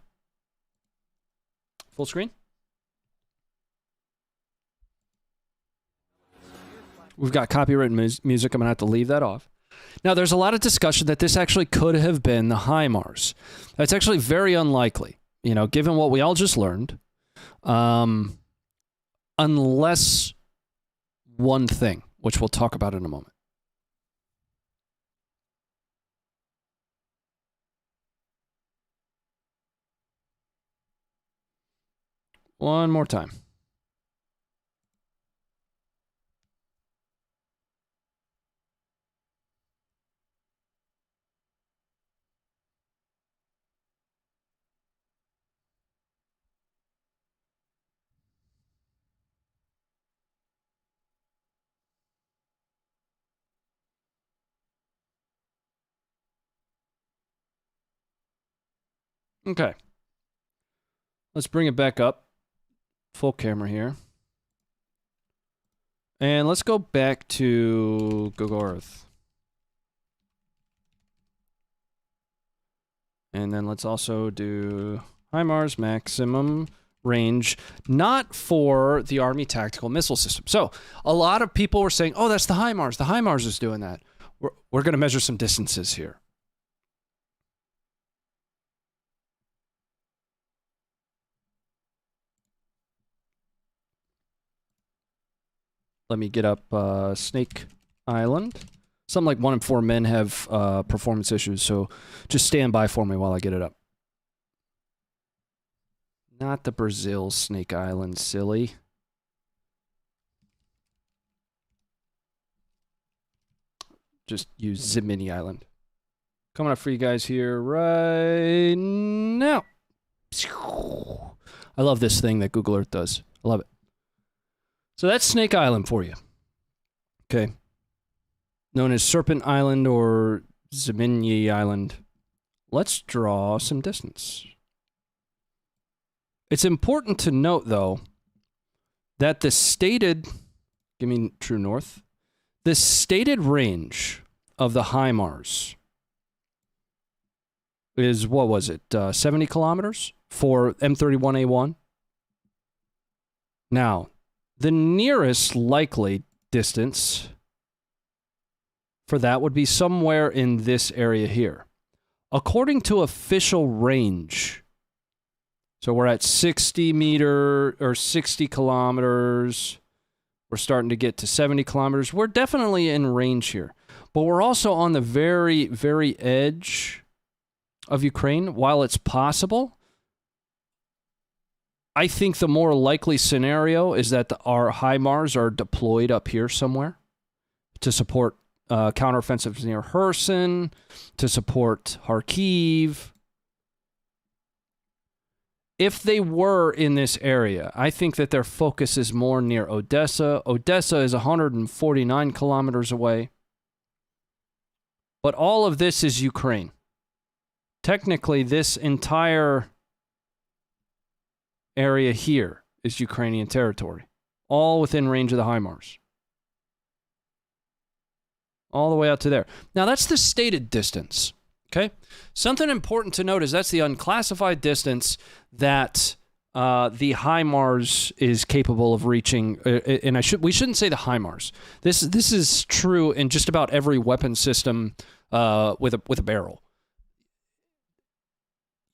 Full screen. We've got copyrighted music. I'm going to have to leave that off. Now, there's a lot of discussion that this actually could have been the HIMARS. That's actually very unlikely, given what we all just learned. Unless one thing, which we'll talk about in a moment. One more time. Okay. Let's bring it back up. Full camera here. And let's go back to Google Earth. And then let's also do HIMARS maximum range, not for the Army tactical missile system. So a lot of people were saying, oh, that's the HIMARS. The HIMARS is doing that. We're going to measure some distances here. Let me get up Snake Island. Something like 1 in 4 men have performance issues, so just stand by for me while I get it up. Not the Brazil Snake Island, silly. Just use Zimini Island. Coming up for you guys here right now. I love this thing that Google Earth does. I love it. So that's Snake Island for you. Okay. Known as Serpent Island or Zimini Island. Let's draw some distance. It's important to note, though, that the stated, give me true north, the stated range of the HIMARS is, what was it, 70 kilometers for M31A1? Now, the nearest likely distance for that would be somewhere in this area here. According to official range, so we're at 60 kilometers. We're starting to get to 70 kilometers. We're definitely in range here. But we're also on the very, very edge of Ukraine. While it's possible, I think the more likely scenario is that our HIMARS are deployed up here somewhere to support counteroffensives near Kherson, to support Kharkiv. If they were in this area, I think that their focus is more near Odessa. Odessa is 149 kilometers away. But all of this is Ukraine. Technically, this entire area here is Ukrainian territory. All within range of the HIMARS. All the way out to there. Now, that's the stated distance. Okay? Something important to note is that's the unclassified distance that the HIMARS is capable of reaching. And we shouldn't say the HIMARS. This is true in just about every weapon system with a barrel.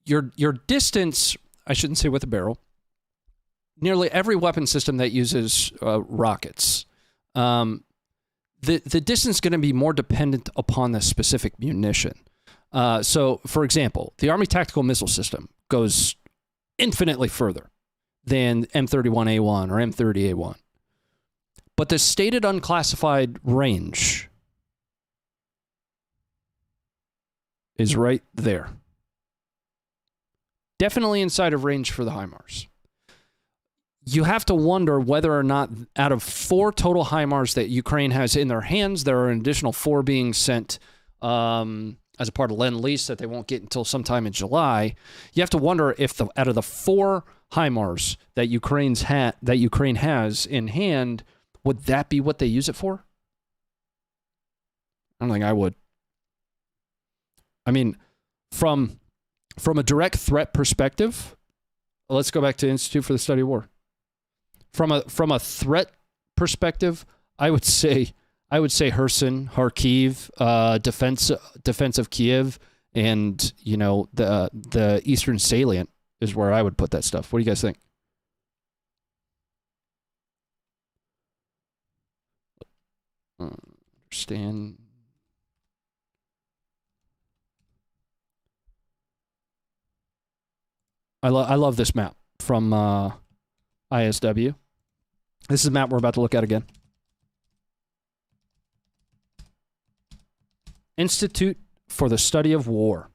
Your distance, I shouldn't say with a barrel. Nearly every weapon system that uses rockets, the distance is going to be more dependent upon the specific munition. So, for example, the Army Tactical Missile System goes infinitely further than M31A1 or M30A1. But the stated unclassified range is right there. Definitely inside of range for the HIMARS. You have to wonder whether or not out of 4 total HIMARS that Ukraine has in their hands, there are an additional 4 being sent as a part of Lend-Lease that they won't get until sometime in July. You have to wonder if out of the 4 HIMARS that Ukraine has in hand, would that be what they use it for? I don't think I would. I mean, from a direct threat perspective, let's go back to Institute for the Study of War. From a threat perspective, I would say Kherson, Kharkiv, defense of Kiev, and the eastern salient is where I would put that stuff. What do you guys think? Understand. I love this map from ISW. This is a map we're about to look at again. Institute for the Study of War.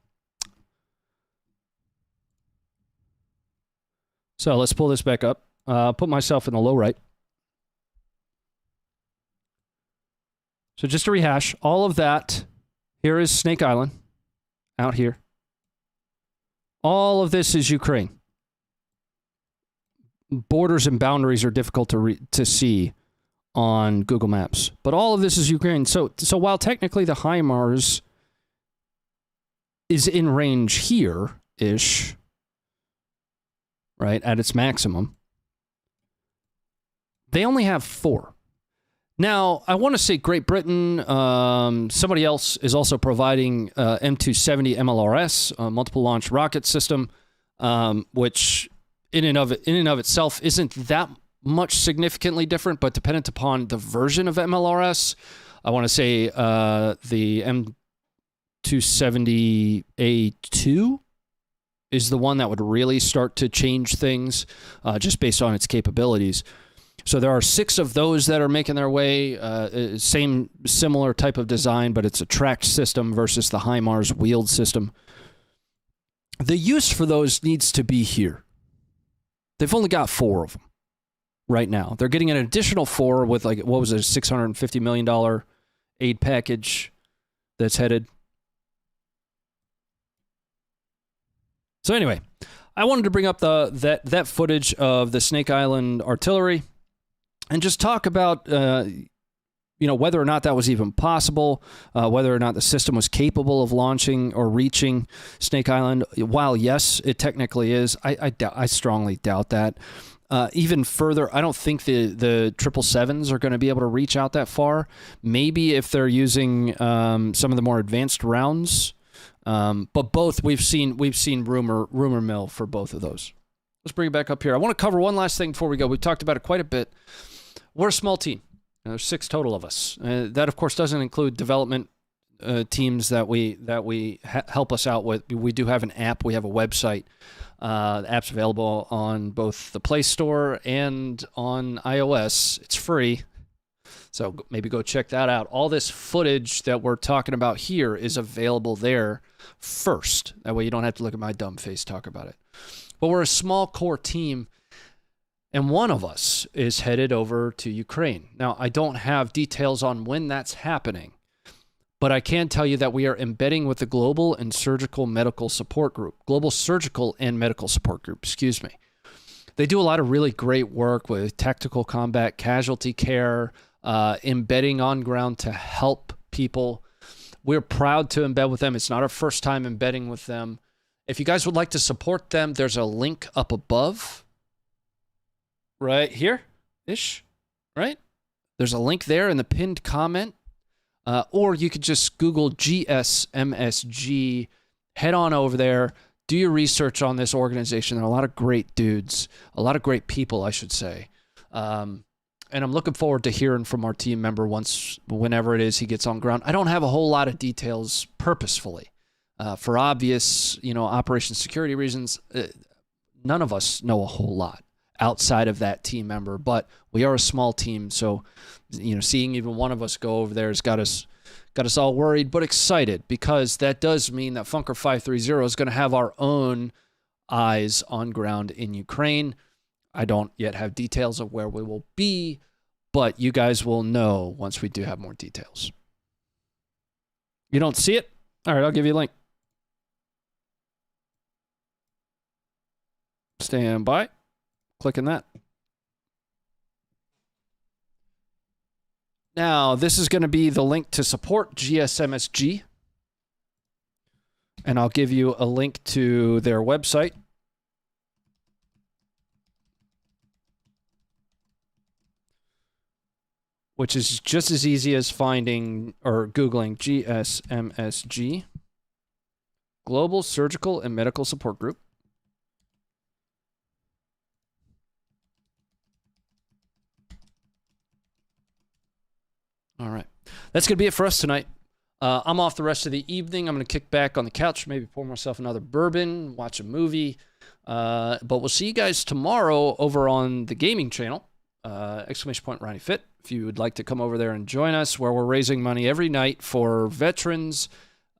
So let's pull this back up. Put myself in the low right. So just to rehash, all of that, here is Snake Island, out here. All of this is Ukraine. Borders and boundaries are difficult to see on Google Maps. But all of this is Ukraine. So while technically the HIMARS is in range here-ish, right, at its maximum, they only have 4. Now, I want to say Great Britain, somebody else is also providing M270 MLRS, a multiple launch rocket system, which in and of itself isn't that much significantly different, but dependent upon the version of MLRS, I want to say the M270A2 is the one that would really start to change things just based on its capabilities. So there are 6 of those that are making their way, similar type of design, but it's a tracked system versus the HIMARS wheeled system. The use for those needs to be here. They've only got 4 of them right now. They're getting an additional 4 with, like, what was it, a $650 million aid package that's headed. So anyway, I wanted to bring up that footage of the Snake Island artillery and just talk about, whether or not that was even possible, whether or not the system was capable of launching or reaching Snake Island. While, yes, it technically is, I strongly doubt that. Even further, I don't think the 777s are going to be able to reach out that far. Maybe if they're using some of the more advanced rounds. But both, we've seen rumor mill for both of those. Let's bring it back up here. I want to cover one last thing before we go. We've talked about it quite a bit. We're a small team. There's 6 total of us. That, of course, doesn't include development teams that we help us out with. We do have an app. We have a website. The app's available on both the Play Store and on iOS. It's free. So maybe go check that out. All this footage that we're talking about here is available there first. That way you don't have to look at my dumb face talk about it. But we're a small core team, and one of us is headed over to Ukraine. Now, I don't have details on when that's happening, but I can tell you that we are embedding with the Global and Surgical Medical Support Group. Global Surgical and Medical Support Group, excuse me. They do a lot of really great work with tactical combat, casualty care, embedding on ground to help people. We're proud to embed with them. It's not our first time embedding with them. If you guys would like to support them, there's a link up above. Right here-ish, right? There's a link there in the pinned comment. Or you could just Google GSMSG, head on over there, do your research on this organization. There are a lot of great dudes, a lot of great people, I should say. And I'm looking forward to hearing from our team member whenever it is he gets on ground. I don't have a whole lot of details purposefully. For obvious, operation security reasons, none of us know a whole lot outside of that team member, but we are a small team, so seeing even one of us go over there has got us all worried but excited, because that does mean that Funker530 is going to have our own eyes on ground in Ukraine. I don't yet have details of where we will be, but you guys will know once we do have more details. You don't see it? All right, I'll give you a link. Stand by. Clicking that. Now, this is going to be the link to support GSMSG. And I'll give you a link to their website. Which is just as easy as finding or Googling GSMSG, Global Surgical and Medical Support Group. All right. That's going to be it for us tonight. I'm off the rest of the evening. I'm going to kick back on the couch, maybe pour myself another bourbon, watch a movie. But we'll see you guys tomorrow over on the gaming channel, !Ronnie Fit. If you would like to come over there and join us, where we're raising money every night for veterans.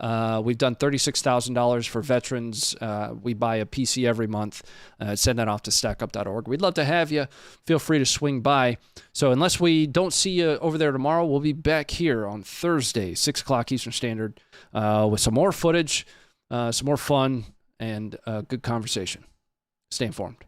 We've done $36,000 for veterans. We buy a PC every month. Send that off to stackup.org. We'd love to have you. Feel free to swing by. So unless we don't see you over there tomorrow, we'll be back here on Thursday, 6 o'clock Eastern Standard, with some more footage, some more fun, and good conversation. Stay informed.